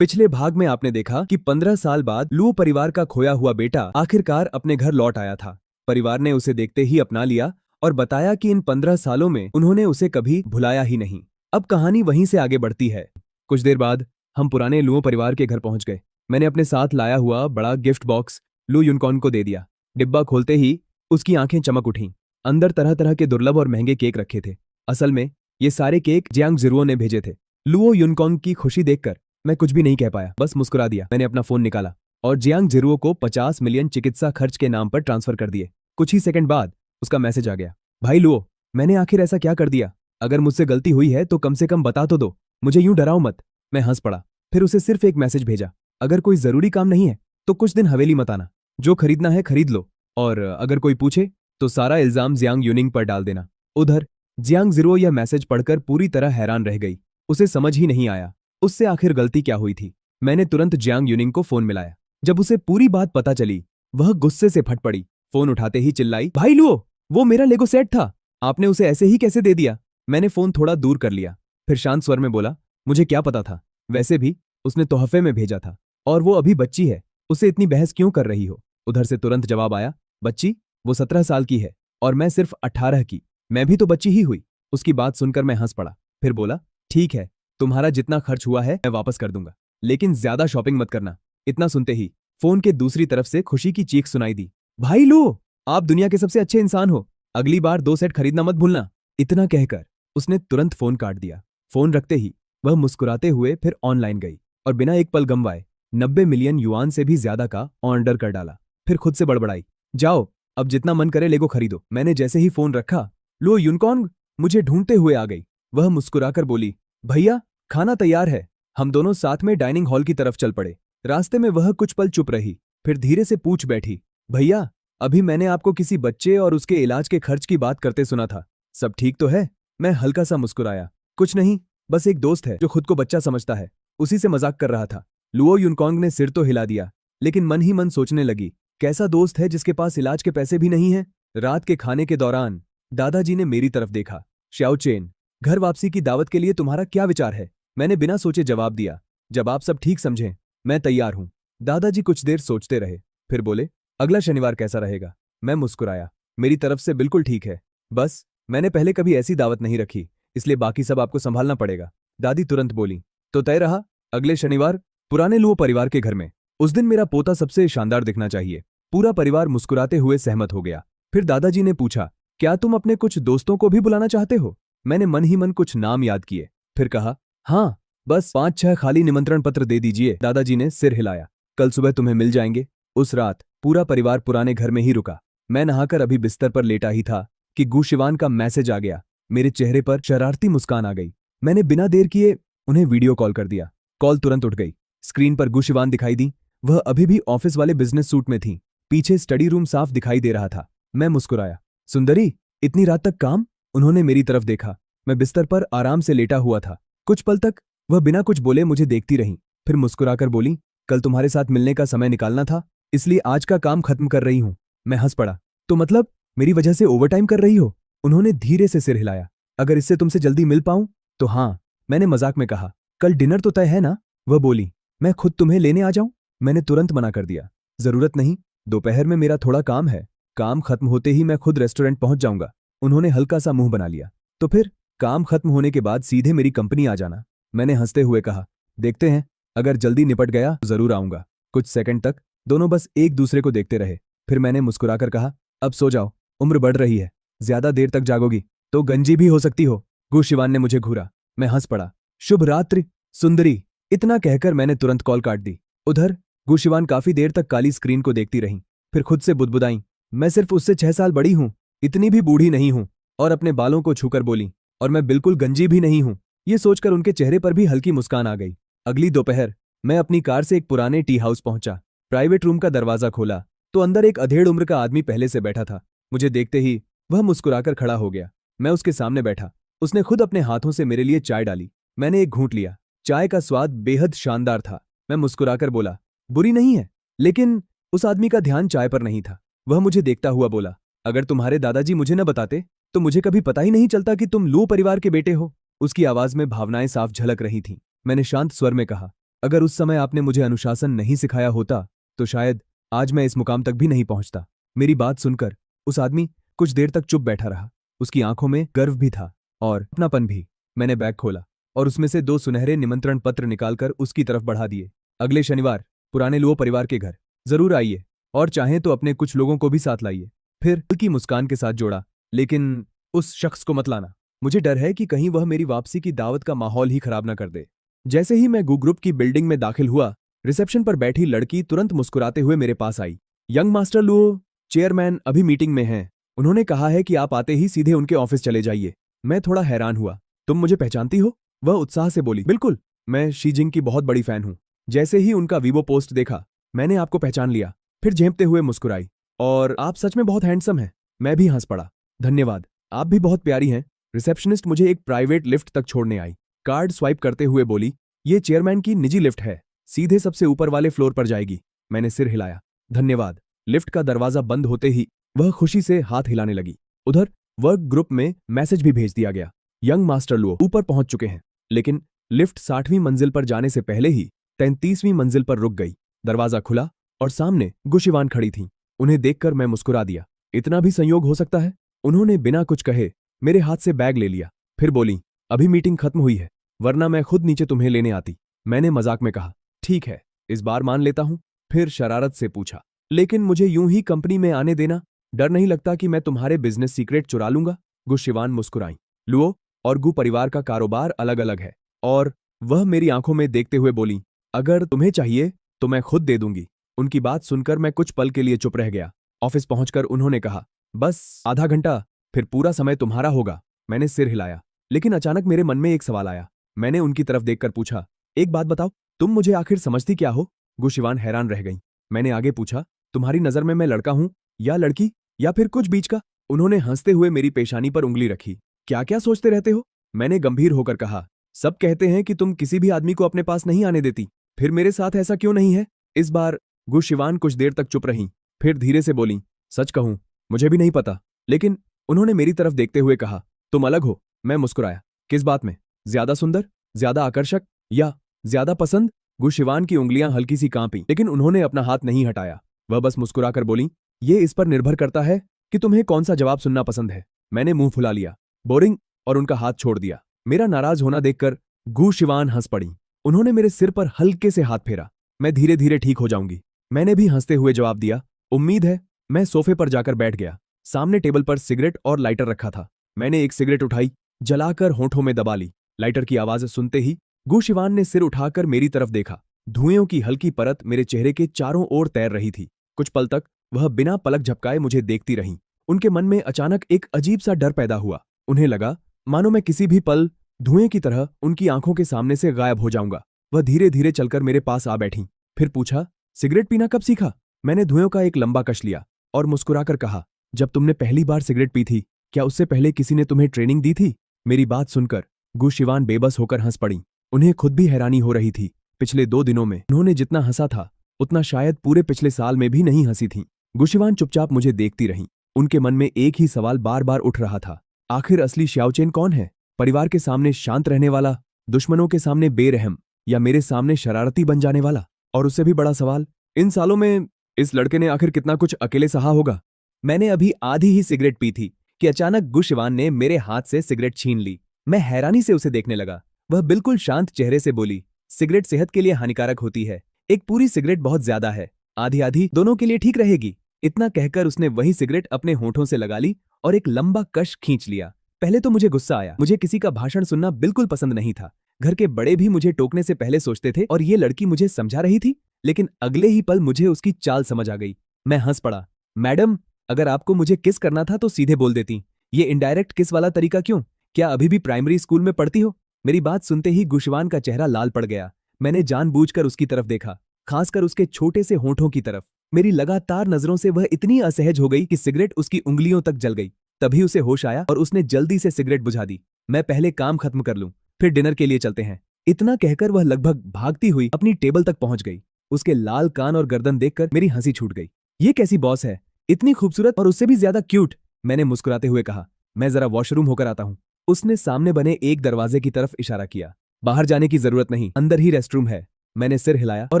पिछले भाग में आपने देखा कि 15 साल बाद लुओ परिवार का खोया हुआ बेटा आखिरकार अपने घर लौट आया था। परिवार ने उसे देखते ही अपना लिया और बताया कि इन 15 सालों में उन्होंने उसे कभी भुलाया ही नहीं। अब कहानी वहीं से आगे बढ़ती है। कुछ देर बाद हम पुराने लुओ परिवार के घर पहुंच गए। मैंने अपने साथ लाया हुआ बड़ा गिफ्ट बॉक्स लू यूनकॉर्न को दे दिया। डिब्बा खोलते ही उसकी आंखें चमक उठीं। अंदर तरह तरह के दुर्लभ और महंगे केक रखे थे। असल में ये सारे केक जियांग जिरुओ ने भेजे थे। लुओ यूनकॉर्न की खुशी देखकर मैं कुछ भी नहीं कह पाया, बस मुस्कुरा दिया। मैंने अपना फोन निकाला और जियांग जिरुओ को 50 मिलियन चिकित्सा खर्च के नाम पर ट्रांसफर कर दिए। कुछ ही सेकंड बाद उसका मैसेज आ गया, भाई लुओ, मैंने आखिर ऐसा क्या कर दिया? अगर मुझसे गलती हुई है तो कम से कम बता तो दो, मुझे यूं डराओ मत। मैं हंस पड़ा। फिर उसे सिर्फ एक मैसेज भेजा, अगर कोई जरूरी काम नहीं है तो कुछ दिन हवेली मत आना, जो खरीदना है खरीद लो, और अगर कोई पूछे तो सारा इल्जाम जियांग यूनिंग पर डाल देना। उधर जियांग जिरुओ यह मैसेज पढ़कर पूरी तरह हैरान रह गई। उसे समझ ही नहीं आया उससे आखिर गलती क्या हुई थी। मैंने तुरंत जियांग यूनिंग को फोन मिलाया। जब उसे पूरी बात पता चली वह गुस्से से फट पड़ी। फोन उठाते ही चिल्लाई, भाई लुओ, वो मेरा लेगो सेट था, आपने उसे ऐसे ही कैसे दे दिया? मैंने फोन थोड़ा दूर कर लिया, फिर शांत स्वर में बोला, मुझे क्या पता था, वैसे भी उसने तोहफे में भेजा था और वो अभी बच्ची है, उसे इतनी बहस क्यों कर रही हो? उधर से तुरंत जवाब आया, बच्ची? वो 17 साल की है और मैं सिर्फ 18 की, मैं भी तो बच्ची ही हुई। उसकी बात सुनकर मैं हंस पड़ा, फिर बोला, ठीक है, तुम्हारा जितना खर्च हुआ है मैं वापस कर दूंगा, लेकिन ज्यादा शॉपिंग मत करना। इतना सुनते ही फोन के दूसरी तरफ से खुशी की चीख सुनाई दी, भाई लो, आप दुनिया के सबसे अच्छे इंसान हो, अगली बार 2 सेट खरीदना मत भूलना। इतना कहकर उसने तुरंत फोन काट दिया। फोन रखते ही वह मुस्कुराते हुए फिर ऑनलाइन गई और बिना एक पल गंवाए 90 मिलियन युआन से भी ज्यादा का ऑर्डर कर डाला। फिर खुद से बड़बड़ाई, जाओ अब जितना मन करे लेगो खरीदो। मैंने जैसे ही फोन रखा, लो यूनकॉर्न मुझे ढूंढते हुए आ गई। वह मुस्कुराकर बोली, भैया खाना तैयार है। हम दोनों साथ में डाइनिंग हॉल की तरफ चल पड़े। रास्ते में वह कुछ पल चुप रही, फिर धीरे से पूछ बैठी, भैया अभी मैंने आपको किसी बच्चे और उसके इलाज के खर्च की बात करते सुना था, सब ठीक तो है? मैं हल्का सा मुस्कुराया, कुछ नहीं, बस एक दोस्त है जो खुद को बच्चा समझता है, उसी से मजाक कर रहा था। लुओ यूनकॉन्ग ने सिर तो हिला दिया, लेकिन मन ही मन सोचने लगी, कैसा दोस्त है जिसके पास इलाज के पैसे भी नहीं है। रात के खाने के दौरान दादाजी ने मेरी तरफ देखा, श्याओ चेन, घर वापसी की दावत के लिए तुम्हारा क्या विचार है? मैंने बिना सोचे जवाब दिया, जब आप सब ठीक समझें मैं तैयार हूं। दादाजी कुछ देर सोचते रहे, फिर बोले, अगला शनिवार कैसा रहेगा? मैं मुस्कुराया, मेरी तरफ से बिल्कुल ठीक है, बस मैंने पहले कभी ऐसी दावत नहीं रखी, इसलिए बाकी सब आपको संभालना पड़ेगा। दादी तुरंत बोली, तो तय रहा, अगले शनिवार पुराने लुओ परिवार के घर में। उस दिन मेरा पोता सबसे शानदार दिखना चाहिए। पूरा परिवार मुस्कुराते हुए सहमत हो गया। फिर दादाजी ने पूछा, क्या तुम अपने कुछ दोस्तों को भी बुलाना चाहते हो? मैंने मन ही मन कुछ नाम याद किए, फिर कहा, हाँ, बस 5-6 खाली निमंत्रण पत्र दे दीजिए। दादाजी ने सिर हिलाया, कल सुबह तुम्हें मिल जाएंगे। उस रात पूरा परिवार पुराने घर में ही रुका। मैं नहाकर अभी बिस्तर पर लेटा ही था कि गुशिवान का मैसेज आ गया। मेरे चेहरे पर शरारती मुस्कान आ गई। मैंने बिना देर किए उन्हें वीडियो कॉल कर दिया। कॉल तुरंत उठ गई। स्क्रीन पर गुशिवान दिखाई दी। वह अभी भी ऑफिस वाले बिजनेस सूट में थी। पीछे स्टडी रूम साफ दिखाई दे रहा था। मैं मुस्कुराया, सुंदरी, इतनी रात तक काम? उन्होंने मेरी तरफ देखा। मैं बिस्तर पर आराम से लेटा हुआ था। कुछ पल तक वह बिना कुछ बोले मुझे देखती रही, फिर मुस्कुराकर बोली, कल तुम्हारे साथ मिलने का समय निकालना था, इसलिए आज का काम खत्म कर रही हूं। मैं हंस पड़ा, तो मतलब मेरी वजह से ओवरटाइम कर रही हो? उन्होंने धीरे से सिर हिलाया, अगर इससे तुमसे जल्दी मिल पाऊं तो हाँ। मैंने मजाक में कहा, कल डिनर तो तय है ना? वह बोली, मैं खुद तुम्हें लेने आ जाऊं? मैंने तुरंत मना कर दिया, जरूरत नहीं, दोपहर में मेरा थोड़ा काम है, काम खत्म होते ही मैं खुद रेस्टोरेंट पहुंच जाऊंगा। उन्होंने हल्का सा मुंह बना लिया, तो फिर काम खत्म होने के बाद सीधे मेरी कंपनी आ जाना। मैंने हंसते हुए कहा, देखते हैं, अगर जल्दी निपट गया तो जरूर आऊंगा। कुछ सेकंड तक दोनों बस एक दूसरे को देखते रहे, फिर मैंने मुस्कुराकर कहा, अब सो जाओ, उम्र बढ़ रही है, ज्यादा देर तक जागोगी तो गंजी भी हो सकती हो। गुशिवान ने मुझे घूरा। मैं हंस पड़ा, शुभ रात्रि सुंदरी। इतना कहकर मैंने तुरंत कॉल काट दी। उधर गुशिवान काफी देर तक काली स्क्रीन को देखती रहीं, फिर खुद से बुदबुदाई, मैं सिर्फ उससे 6 साल बड़ी हूं, इतनी भी बूढ़ी नहीं हूं। और अपने बालों को छूकर बोली, और मैं बिल्कुल गंजी भी नहीं हूं। ये सोचकर उनके चेहरे पर भी हल्की मुस्कान आ गई। अगली दोपहर मैं अपनी कार से एक पुराने टी हाउस पहुंचा। प्राइवेट रूम का दरवाजा खोला तो अंदर एक अधेड़ उम्र का आदमी पहले से बैठा था। मुझे देखते ही वह मुस्कुराकर खड़ा हो गया। मैं उसके सामने बैठा। उसने खुद अपने हाथों से मेरे लिए चाय डाली। मैंने एक घूंट लिया। चाय का स्वाद बेहद शानदार था। मैं मुस्कुराकर बोला, बुरी नहीं है। लेकिन उस आदमी का ध्यान चाय पर नहीं था। वह मुझे देखता हुआ बोला, अगर तुम्हारे दादाजी मुझे न बताते तो मुझे कभी पता ही नहीं चलता कि तुम लू परिवार के बेटे हो। उसकी आवाज में भावनाएं साफ झलक रही थीं। मैंने शांत स्वर में कहा, अगर उस समय आपने मुझे अनुशासन नहीं सिखाया होता तो शायद आज मैं इस मुकाम तक भी नहीं पहुंचता। मेरी बात सुनकर उस आदमी कुछ देर तक चुप बैठा रहा। उसकी आंखों में गर्व भी था और अपनापन भी। मैंने बैग खोला और उसमें से 2 सुनहरे निमंत्रण पत्र निकालकर उसकी तरफ बढ़ा दिए। अगले शनिवार पुराने लुओ परिवार के घर जरूर आइए और चाहें तो अपने कुछ लोगों को भी साथ लाइए। फिर हल्की मुस्कान के साथ जोड़ा, लेकिन उस शख्स को मत लाना। मुझे डर है कि कहीं वह मेरी वापसी की दावत का माहौल ही खराब ना कर दे। जैसे ही मैं गू ग्रुप की बिल्डिंग में दाखिल हुआ, रिसेप्शन पर बैठी लड़की तुरंत मुस्कुराते हुए मेरे पास आई। यंग मास्टर लुओ, चेयरमैन अभी मीटिंग में हैं। उन्होंने कहा है कि आप आते ही सीधे उनके ऑफिस चले जाइए। मैं थोड़ा हैरान हुआ। तुम मुझे पहचानती हो? वह उत्साह से बोली। बिल्कुल, मैं शी जिंग की बहुत बड़ी फैन हूं। जैसे ही उनका वीवो पोस्ट देखा, मैंने आपको पहचान लिया। फिर झेंपते हुए मुस्कुराई। और आप सच में बहुत हैंडसम हैं। मैं भी हंस पड़ा। धन्यवाद, आप भी बहुत प्यारी हैं। रिसेप्शनिस्ट मुझे एक प्राइवेट लिफ्ट तक छोड़ने आई। कार्ड स्वाइप करते हुए बोली, ये चेयरमैन की निजी लिफ्ट है, सीधे सबसे ऊपर वाले फ्लोर पर जाएगी। मैंने सिर हिलाया। धन्यवाद। लिफ्ट का दरवाजा बंद होते ही वह खुशी से हाथ हिलाने लगी। उधर वर्क ग्रुप में मैसेज भी भेज दिया गया। यंग मास्टर लुओ ऊपर पहुंच चुके हैं। लेकिन लिफ्ट 60वीं मंजिल पर जाने से पहले ही 33वीं मंजिल पर रुक गई। दरवाजा खुला और सामने गुशिवान खड़ी थीं। उन्हें देखकर मैं मुस्कुरा दिया। इतना भी संयोग हो सकता है? उन्होंने बिना कुछ कहे मेरे हाथ से बैग ले लिया। फिर बोली, अभी मीटिंग खत्म हुई है, वरना मैं खुद नीचे तुम्हें लेने आती। मैंने मजाक में कहा, ठीक है, इस बार मान लेता हूं। फिर शरारत से पूछा, लेकिन मुझे यूं ही कंपनी में आने देना? डर नहीं लगता कि मैं तुम्हारे बिजनेस सीक्रेट चुरा लूंगा? गुशिवान मुस्कुराई। लुओ और गु परिवार का कारोबार अलग अलग है। और वह मेरी आंखों में देखते हुए बोली, अगर तुम्हें चाहिए तो मैं खुद दे दूंगी। उनकी बात सुनकर मैं कुछ पल के लिए चुप रह गया। ऑफिस पहुंचकर उन्होंने कहा, बस आधा घंटा, फिर पूरा समय तुम्हारा होगा। मैंने सिर हिलाया। लेकिन अचानक मेरे मन में एक सवाल आया। मैंने उनकी तरफ देखकर पूछा, एक बात बताओ, तुम मुझे आखिर समझती क्या हो? गुशिवान हैरान रह गई। मैंने आगे पूछा, तुम्हारी नजर में मैं लड़का हूं या लड़की, या फिर कुछ बीच का? उन्होंने हंसते हुए मेरी पेशानी पर उंगली रखी। क्या क्या सोचते रहते हो? मैंने गंभीर होकर कहा, सब कहते हैं कि तुम किसी भी आदमी को अपने पास नहीं आने देती, फिर मेरे साथ ऐसा क्यों नहीं है? इस बार गुशिवान कुछ देर तक चुप रहीं, फिर धीरे से बोली, सच कहूं, मुझे भी नहीं पता। लेकिन उन्होंने मेरी तरफ देखते हुए कहा, तुम अलग हो। मैं मुस्कुराया। किस बात में? ज्यादा सुंदर, ज्यादा आकर्षक, या ज्यादा पसंद? गुशिवान की उंगलियां हल्की सी कांपी, लेकिन उन्होंने अपना हाथ नहीं हटाया। वह बस मुस्कुराकर बोली, ये इस पर निर्भर करता है कि तुम्हें कौन सा जवाब सुनना पसंद है। मैंने मुंह फुला लिया, बोरिंग, और उनका हाथ छोड़ दिया। मेरा नाराज होना देखकर गुशिवान हंस पड़ी। उन्होंने मेरे सिर पर हल्के से हाथ फेरा। मैं धीरे धीरे ठीक हो जाऊंगी। मैंने भी हंसते हुए जवाब दिया, उम्मीद है। मैं सोफे पर जाकर बैठ गया। सामने टेबल पर सिगरेट और लाइटर रखा था। मैंने एक सिगरेट उठाई, जलाकर होठों में दबा ली। लाइटर की आवाज सुनते ही गुशिवान ने सिर उठाकर मेरी तरफ देखा। धुएं की हल्की परत मेरे चेहरे के चारों ओर तैर रही थी। कुछ पल तक वह बिना पलक झपकाए मुझे देखती रहीं। उनके मन में अचानक एक अजीब सा डर पैदा हुआ। उन्हें लगा मानो मैं किसी भी पल धुएं की तरह उनकी आंखों के सामने से गायब हो जाऊंगा। वह धीरे धीरे चलकर मेरे पास आ बैठी। फिर पूछा, सिगरेट पीना कब सीखा? मैंने धुएं का एक लंबा कश लिया और मुस्कुराकर कहा, जब तुमने पहली बार सिगरेट पी थी। क्या उससे पहले किसी ने तुम्हें ट्रेनिंग दी थी? मेरी बात सुनकर गुशिवान बेबस होकर हंस पड़ी। उन्हें खुद भी हैरानी हो रही थी। पिछले 2 दिनों में उन्होंने जितना हंसा था, उतना शायद पूरे पिछले साल में भी नहीं हंसी थी। गुशिवान चुपचाप मुझे देखती रहीं। उनके मन में एक ही सवाल बार बार उठ रहा था, आखिर असली श्याओचेन कौन है? परिवार के सामने शांत रहने वाला, दुश्मनों के सामने बेरहम, या मेरे सामने शरारती बन जाने वाला? और उससे भी बड़ा सवाल, इन सालों में इस लड़के ने आखिर कितना कुछ अकेले सहा होगा? मैंने अभी आधी ही सिगरेट पी थी कि अचानक गुशिवान ने मेरे हाथ से सिगरेट छीन ली। मैं हैरानी से उसे देखने लगा। वह बिल्कुल शांत चेहरे से बोली, सिगरेट सेहत के लिए हानिकारक होती है। एक पूरी सिगरेट बहुत ज्यादा है, आधी आधी दोनों के लिए ठीक रहेगी। इतना कहकर उसने वही सिगरेट अपने होठों से लगा ली और एक लंबा कश खींच लिया। पहले तो मुझे गुस्सा आया। मुझे किसी का भाषण सुनना बिल्कुल पसंद नहीं था। घर के बड़े भी मुझे टोकने से पहले सोचते थे और ये लड़की मुझे समझा रही थी। लेकिन अगले ही पल मुझे उसकी चाल समझ आ गई। मैं हंस पड़ा। मैडम, अगर आपको मुझे किस करना था तो सीधे बोल देती। ये इनडायरेक्ट किस वाला तरीका क्यों? क्या अभी भी प्राइमरी स्कूल में पढ़ती हो? मेरी बात सुनते ही गुशिवान का चेहरा लाल पड़ गया। मैंने जानबूझकर उसकी तरफ देखा, खासकर उसके छोटे से होठों की तरफ। मेरी लगातार नजरों से वह इतनी असहज हो गई कि सिगरेट उसकी उंगलियों तक जल गई। तभी उसे होश आया और उसने जल्दी से सिगरेट बुझा दी। मैं पहले काम खत्म कर लूं, फिर डिनर के लिए चलते हैं। इतना कहकर वह लगभग भागती हुई अपनी टेबल तक पहुंच गई। उसके लाल कान और गर्दन देखकर मेरी हंसी छूट गई। ये कैसी बॉस है, इतनी खूबसूरत और उससे भी ज्यादा क्यूट। मैंने मुस्कुराते हुए कहा, मैं जरा वॉशरूम होकर आता हूं। उसने सामने बने एक दरवाजे की तरफ इशारा किया। बाहर जाने की जरूरत नहीं, अंदर ही रेस्टरूम है। मैंने सिर हिलाया और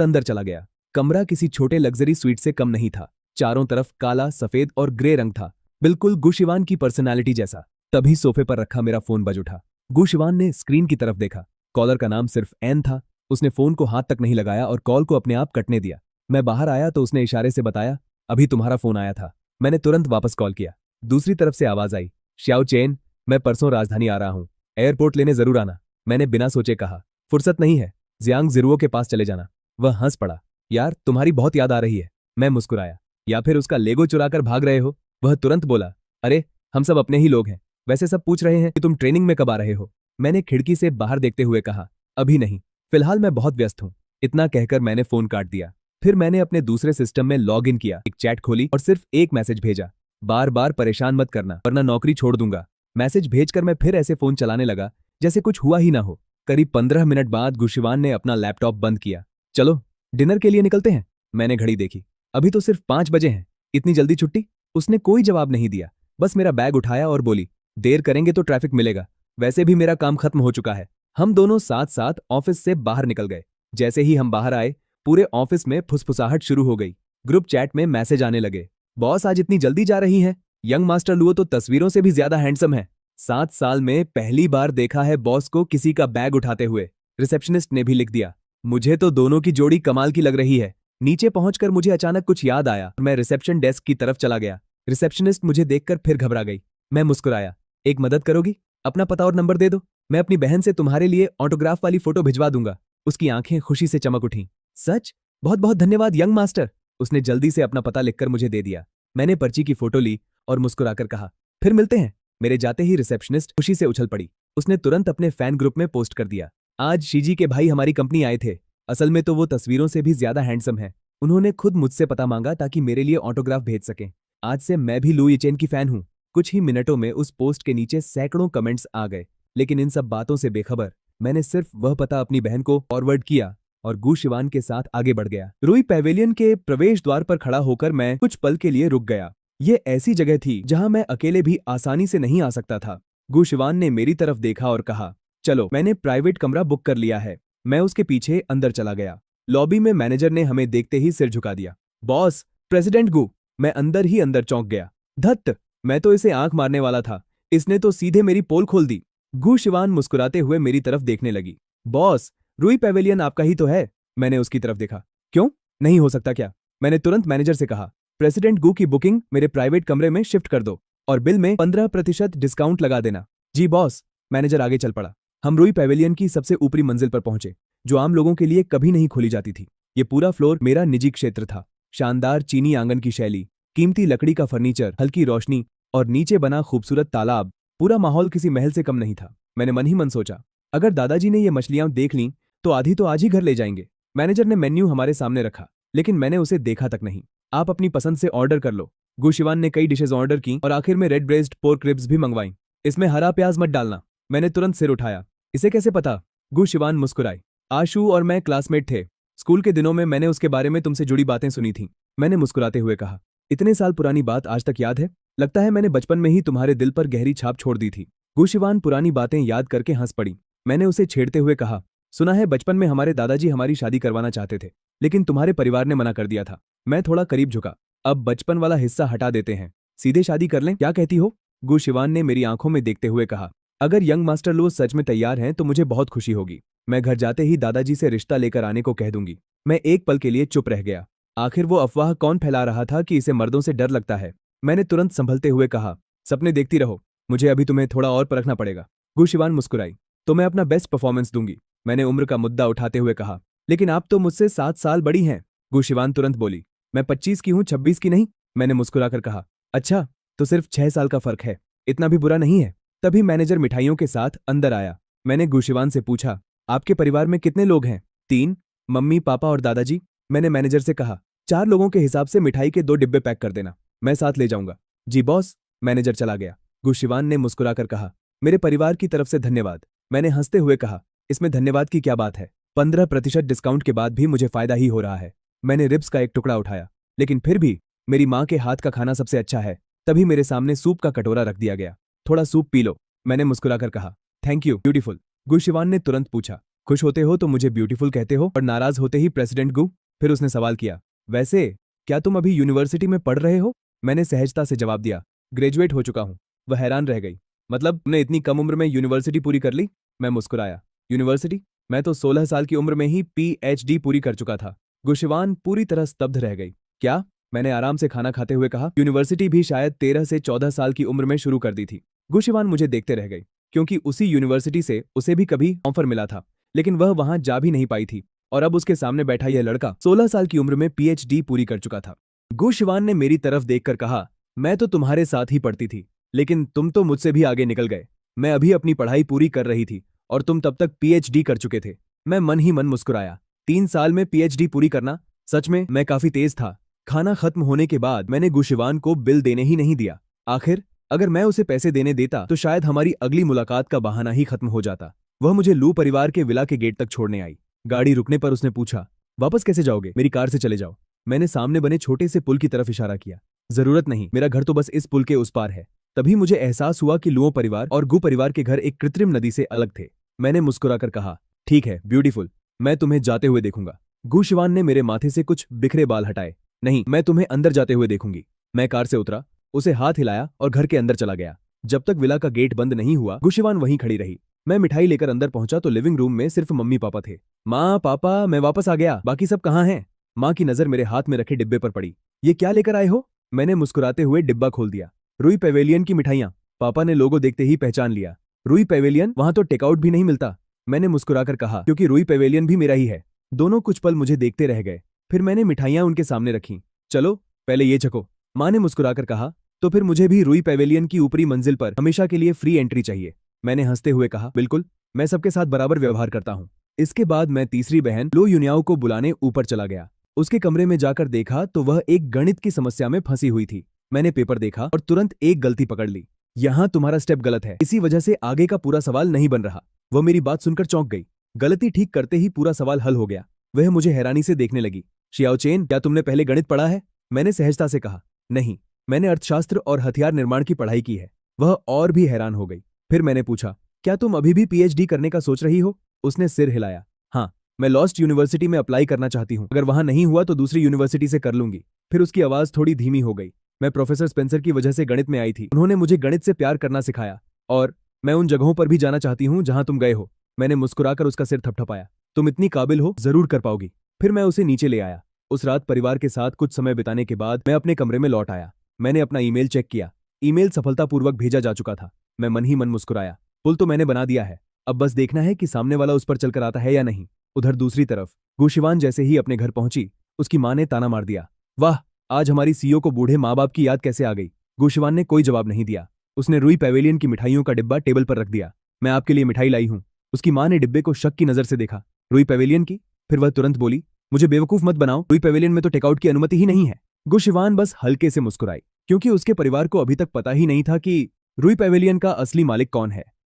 अंदर चला गया। कमरा किसी छोटे लग्जरी स्वीट से कम नहीं था। चारों तरफ काला, सफेद और ग्रे रंग था, बिल्कुल गुशिवान की पर्सनालिटी जैसा। तभी सोफे पर रखा मेरा फोन बज उठा। गुशिवान ने स्क्रीन की तरफ देखा। कॉलर का नाम सिर्फ एन था। उसने फोन को हाथ तक नहीं लगाया और कॉल को अपने आप कटने दिया। मैं बाहर आया तो उसने इशारे से बताया, अभी तुम्हारा फोन आया था। मैंने तुरंत वापस कॉल किया। दूसरी तरफ से आवाज आई, श्याओ चेन, मैं परसों राजधानी आ रहा हूं, एयरपोर्ट लेने जरूर आना। मैंने बिना सोचे कहा, फुर्सत नहीं है, जियांग जिरुओ के पास चले जाना। वह हंस पड़ा, यार तुम्हारी बहुत याद आ रही है। मैं मुस्कुराया, या फिर उसका लेगो चुरा कर भाग रहे हो? वह तुरंत बोला, अरे हम सब अपने ही लोग हैं। वैसे सब पूछ रहे हैं कि तुम ट्रेनिंग में कब आ रहे हो। मैंने खिड़की से बाहर देखते हुए कहा, अभी नहीं, फिलहाल मैं बहुत व्यस्त हूं। इतना कहकर मैंने फोन काट दिया। फिर मैंने अपने दूसरे सिस्टम में लॉग इन किया, एक चैट खोली और सिर्फ एक मैसेज भेजा, बार बार परेशान मत करना वरना नौकरी छोड़ दूंगा। मैसेज भेजकर मैं फिर ऐसे फोन चलाने लगा जैसे कुछ हुआ ही ना हो। करीब 15 मिनट बाद गुशिवान ने अपना लैपटॉप बंद किया। चलो डिनर के लिए निकलते हैं। मैंने घड़ी देखी, अभी तो सिर्फ 5 बजे हैं, इतनी जल्दी छुट्टी? उसने कोई जवाब नहीं दिया, बस मेरा बैग उठाया और बोली, देर करेंगे तो ट्रैफिक मिलेगा, वैसे भी मेरा काम खत्म हो चुका है। हम दोनों साथ साथ ऑफिस से बाहर निकल गए। जैसे ही हम बाहर आए, पूरे ऑफिस में फुसफुसाहट शुरू हो गई। ग्रुप चैट में मैसेज आने लगे, बॉस आज इतनी जल्दी जा रही है, यंग मास्टर लुओ तो तस्वीरों से भी ज्यादा हैंडसम है। 7 साल में पहली बार देखा है बॉस को किसी का बैग उठाते हुए। रिसेप्शनिस्ट ने भी लिख दिया, मुझे तो दोनों की जोड़ी कमाल की लग रही है। नीचे पहुंचकर मुझे अचानक कुछ याद आया। मैं रिसेप्शन डेस्क की तरफ चला गया। रिसेप्शनिस्ट मुझे देखकर फिर घबरा गई। मैं मुस्कुराया, एक मदद करोगी? अपना पता और नंबर दे दो, मैं अपनी बहन से तुम्हारे लिए ऑटोग्राफ वाली फोटो भिजवा दूंगा। उसकी आंखें खुशी से चमक उठीं। सच? बहुत बहुत धन्यवाद यंग मास्टर। उसने जल्दी से अपना पता लिखकर मुझे दे दिया। मैंने पर्ची की फोटो ली और मुस्कुराकर कहा, फिर मिलते हैं। मेरे जाते ही रिसेप्शनिस्ट खुशी से उछल पड़ी। उसने तुरंत अपने फैन ग्रुप में पोस्ट कर दिया, आज शीजी के भाई हमारी कंपनी आए थे, असल में तो वो तस्वीरों से भी ज्यादा हैंडसम है। उन्होंने खुद मुझसे पता मांगा ताकि मेरे लिए ऑटोग्राफ भेज सकें। आज से मैं भी लुई चेन की फैन हूं। कुछ ही मिनटों में उस पोस्ट के नीचे सैकड़ों कमेंट्स आ गए, लेकिन इन सब बातों से बेखबर मैंने सिर्फ वह पता अपनी बहन को फॉरवर्ड किया और गुशिवान के साथ आगे बढ़ गया। रुई पैवेलियन के प्रवेश द्वार पर खड़ा होकर मैं कुछ पल के लिए रुक गया। ये ऐसी जगह थी जहां मैं अकेले भी आसानी से नहीं आ सकता था। गुशिवान ने मेरी तरफ देखा और कहा, चलो मैंने प्राइवेट कमरा बुक कर लिया है। मैं उसके पीछे अंदर चला गया। लॉबी में मैनेजर ने हमें देखते ही सिर झुका दिया। बॉस, प्रेसिडेंट गु। मैं अंदर ही अंदर चौंक गया। धत्त, मैं तो इसे आंख मारने वाला था, इसने तो सीधे मेरी पोल खोल दी। गुशिवान मुस्कुराते हुए मेरी तरफ देखने लगी। बॉस, रुई पैवेलियन आपका ही तो है। मैंने उसकी तरफ देखा। क्यों, नहीं हो सकता क्या? मैंने तुरंत मैनेजर से कहा, प्रेसिडेंट गु की बुकिंग मेरे प्राइवेट कमरे में शिफ्ट कर दो और बिल में 15% डिस्काउंट लगा देना। जी बॉस। मैनेजर आगे चल पड़ा। हम रुई पैवेलियन की सबसे ऊपरी मंजिल पर पहुंचे, जो आम लोगों के लिए कभी नहीं खोली जाती थी। ये पूरा फ्लोर मेरा निजी क्षेत्र था। शानदार चीनी आंगन की शैली, कीमती लकड़ी का फर्नीचर, हल्की रोशनी और नीचे बना खूबसूरत तालाब, पूरा माहौल किसी महल से कम नहीं था। मैंने मन ही मन सोचा, अगर दादाजी ने ये मछलियां देख लीं तो आधी तो आज ही घर ले जाएंगे। मैनेजर ने मेन्यू हमारे सामने रखा, लेकिन मैंने उसे देखा तक नहीं। आप अपनी पसंद से ऑर्डर कर लो। गुशिवान ने कई डिशेज ऑर्डर की और आखिर में रेड ब्रेस्ड पोर्क रिब्स भी मंगवाई। इसमें हरा प्याज मत डालना। मैंने तुरंत सिर उठाया, इसे कैसे पता? गुशिवान मुस्कुराई, आशु और मैं क्लासमेट थे, स्कूल के दिनों में मैंने उसके बारे में तुमसे जुड़ी बातें सुनी थी। मैंने मुस्कुराते हुए कहा, इतने साल पुरानी बात आज तक याद है? लगता है मैंने बचपन में ही तुम्हारे दिल पर गहरी छाप छोड़ दी थी। गुशिवान पुरानी बातें याद करके हंस पड़ी। मैंने उसे छेड़ते हुए कहा, सुना है बचपन में हमारे दादाजी हमारी शादी करवाना चाहते थे, लेकिन तुम्हारे परिवार ने मना कर दिया था। मैं थोड़ा करीब झुका, अब बचपन वाला हिस्सा हटा देते हैं, सीधे शादी कर लें, क्या कहती हो? गुशिवान ने मेरी आंखों में देखते हुए कहा, अगर यंग मास्टर लुओ सच में तैयार हैं तो मुझे बहुत खुशी होगी। मैं घर जाते ही दादाजी से रिश्ता लेकर आने को कह दूंगी। मैं एक पल के लिए चुप रह गया। आखिर वो अफवाह कौन फैला रहा था कि इसे मर्दों से डर लगता है? मैंने तुरंत संभलते हुए कहा, सपने देखती रहो, मुझे अभी तुम्हें थोड़ा और परखना पड़ेगा। गुशिवान मुस्कुराई, तो मैं अपना बेस्ट परफॉर्मेंस दूंगी। मैंने उम्र का मुद्दा उठाते हुए कहा, लेकिन आप तो मुझसे 7 साल बड़ी हैं। गुशिवान तुरंत बोली, मैं 25 की हूँ, 26 की नहीं। मैंने मुस्कुराकर कहा, अच्छा तो सिर्फ 6 साल का फर्क है, इतना भी बुरा नहीं है। तभी मैनेजर मिठाइयों के साथ अंदर आया। मैंने गुशिवान से पूछा, आपके परिवार में कितने लोग हैं? 3, मम्मी पापा और दादाजी। मैंने मैनेजर से कहा, 4 लोगों के हिसाब से मिठाई के 2 डिब्बे पैक कर देना, मैं साथ ले जाऊंगा। जी बॉस। मैनेजर चला गया। गुशिवान ने मुस्कुराकर कहा, मेरे परिवार की तरफ से धन्यवाद। मैंने हंसते हुए कहा, इसमें धन्यवाद की क्या बात है, 15% डिस्काउंट के बाद भी मुझे फायदा ही हो रहा है। मैंने रिब्स का एक टुकड़ा उठाया, लेकिन फिर भी मेरी माँ के हाथ का खाना सबसे अच्छा है। तभी मेरे सामने सूप का कटोरा रख दिया गया। थोड़ा सूप पी लो। मैंने मुस्कुराकर कहा, थैंक यू ब्यूटीफुल। गुशिवान ने तुरंत पूछा, खुश होते हो तो मुझे ब्यूटीफुल कहते हो और नाराज होते ही प्रेसिडेंट गु। फिर उसने सवाल किया, वैसे क्या तुम अभी यूनिवर्सिटी में पढ़ रहे हो? मैंने सहजता से जवाब दिया, ग्रेजुएट हो चुका हूं। वह हैरान रह गई, मतलब तुमने इतनी कम उम्र में यूनिवर्सिटी पूरी कर ली? मैं मुस्कुराया, यूनिवर्सिटी? मैं तो 16 साल की उम्र में ही PhD पूरी कर चुका था। गुशवान पूरी तरह स्तब्ध रह गई। क्या? मैंने आराम से खाना खाते हुए कहा, यूनिवर्सिटी भी शायद 13 से 14 साल की उम्र में शुरू कर दी थी। गुशवान मुझे देखते रह गई, क्योंकि उसी यूनिवर्सिटी से उसे भी कभी ऑफर मिला था, लेकिन वह वहां जा भी नहीं पाई थी। और अब उसके सामने बैठा यह लड़का 16 साल की उम्र में PhD पूरी कर चुका था। गुशवान ने मेरी तरफ देखकर कहा, मैं तो तुम्हारे साथ ही पढ़ती थी, लेकिन तुम तो मुझसे भी आगे निकल गए। मैं अभी अपनी पढ़ाई पूरी कर रही थी और तुम तब तक PhD कर चुके थे। मैं मन ही मन मुस्कुराया। 3 साल में PhD पूरी करना, सच में मैं काफी तेज था। खाना खत्म होने के बाद मैंने गुशवान को बिल देने ही नहीं दिया। आखिर अगर मैं उसे पैसे देने देता तो शायद हमारी अगली मुलाकात का बहाना ही खत्म हो जाता। वह मुझे लू परिवार के विला के गेट तक छोड़ने आई। गाड़ी रुकने पर उसने पूछा, वापस कैसे जाओगे? मेरी कार से चले जाओ। मैंने सामने बने छोटे से पुल की तरफ इशारा किया। जरूरत नहीं, मेरा घर तो बस इस पुल के उस पार है। तभी मुझे एहसास हुआ कि लुओ परिवार और गु परिवार के घर एक कृत्रिम नदी से अलग थे। मैंने मुस्कुराकर कहा, ठीक है ब्यूटीफुल, मैं तुम्हें जाते हुए देखूंगा। गुशवान ने मेरे माथे से कुछ बिखरे बाल हटाए। नहीं, मैं तुम्हें अंदर जाते हुए देखूंगी। मैं कार से उतरा, उसे हाथ हिलाया और घर के अंदर चला गया। जब तक विला का गेट बंद नहीं हुआ गुशवान वहीं खड़ी रही। मैं मिठाई लेकर अंदर पहुंचा तो लिविंग रूम में सिर्फ मम्मी पापा थे। माँ पापा, मैं वापस आ गया, बाकी सब कहाँ हैं? माँ की नजर मेरे हाथ में रखे डिब्बे पर पड़ी। ये क्या लेकर आए हो? मैंने मुस्कुराते हुए डिब्बा खोल दिया। रुई पेवेलियन की मिठाइयाँ। पापा ने लोगो देखते ही पहचान लिया। रुई पेवेलियन? वहां तो टेकआउट भी नहीं मिलता। मैंने मुस्कुराकर कहा, क्योंकि रुई पेवेलियन भी मेरा ही है। दोनों कुछ पल मुझे देखते रह गए। फिर मैंने मिठाइयाँ उनके सामने रखी। चलो पहले ये चखो, माँ ने मुस्कुराकर कहा। तो फिर मुझे भी रुई पेवेलियन की ऊपरी मंजिल पर हमेशा के लिए फ्री एंट्री चाहिए। मैंने हंसते हुए कहा, बिल्कुल, मैं सबके साथ बराबर व्यवहार करता हूँ। इसके बाद मैं तीसरी बहन लो यूनियाओ को बुलाने ऊपर चला गया। उसके कमरे में जाकर देखा तो वह एक गणित की समस्या में फंसी हुई थी। मैंने पेपर देखा और तुरंत एक गलती पकड़ ली। यहाँ तुम्हारा स्टेप गलत है, इसी वजह से आगे का पूरा सवाल नहीं बन रहा। वह मेरी बात सुनकर चौंक गई। गलती ठीक करते ही पूरा सवाल हल हो गया। वह मुझे हैरानी से देखने लगी। शियाओचेन, क्या तुमने पहले गणित पढ़ा है? मैंने सहजता से कहा, नहीं, मैंने अर्थशास्त्र और हथियार निर्माण की पढ़ाई की है। वह और भी हैरान हो गई। फिर मैंने पूछा, क्या तुम अभी भी PhD करने का सोच रही हो? उसने सिर हिलाया। हाँ, मैं लॉस्ट यूनिवर्सिटी में अप्लाई करना चाहती हूँ। अगर वहां नहीं हुआ तो दूसरी यूनिवर्सिटी से कर लूंगी। फिर उसकी आवाज थोड़ी धीमी हो गई। मैं प्रोफेसर स्पेंसर की वजह से गणित में आई थी। उन्होंने मुझे गणित से प्यार करना सिखाया और मैं उन जगहों पर भी जाना चाहती हूँ जहां तुम गए हो। मैंने मुस्कुराकर उसका सिर थपथपाया। तुम इतनी काबिल हो, जरूर कर पाओगी। फिर मैं उसे नीचे ले आया। उस रात परिवार के साथ कुछ समय बिताने के बाद मैं अपने कमरे में लौट आया। मैंने अपना ईमेल चेक किया। ईमेल सफलतापूर्वक भेजा जा चुका था। मैं मन ही मन मुस्कुराया। पुल तो मैंने बना दिया है, अब बस देखना है कि सामने वाला उस पर चलकर आता है या नहीं। उधर दूसरी तरफ गुशवान जैसे ही अपने घर पहुंची, उसकी मां ने ताना मार दिया, वाह, आज हमारी CEO को बूढ़े माँ बाप की याद कैसे आ गई? गुशवान ने कोई जवाब नहीं दिया। उसने रुई पेवेलियन की मिठाइयों का डिब्बा टेबल पर रख दिया। मैं आपके लिए मिठाई लाई हूँ। उसकी मां ने डिब्बे को शक की नजर से देखा। रुई पेवेलियन की? फिर वह तुरंत बोली, मुझे बेवकूफ मत बनाओ, रुई पेवेलियन में तो टेकआउट की अनुमति ही नहीं है। गुशवान बस हल्के से मुस्कुराई, क्योंकि उसके परिवार को अभी तक पता ही नहीं था कि रुई पेवेलियन का असली मालिक कौन है।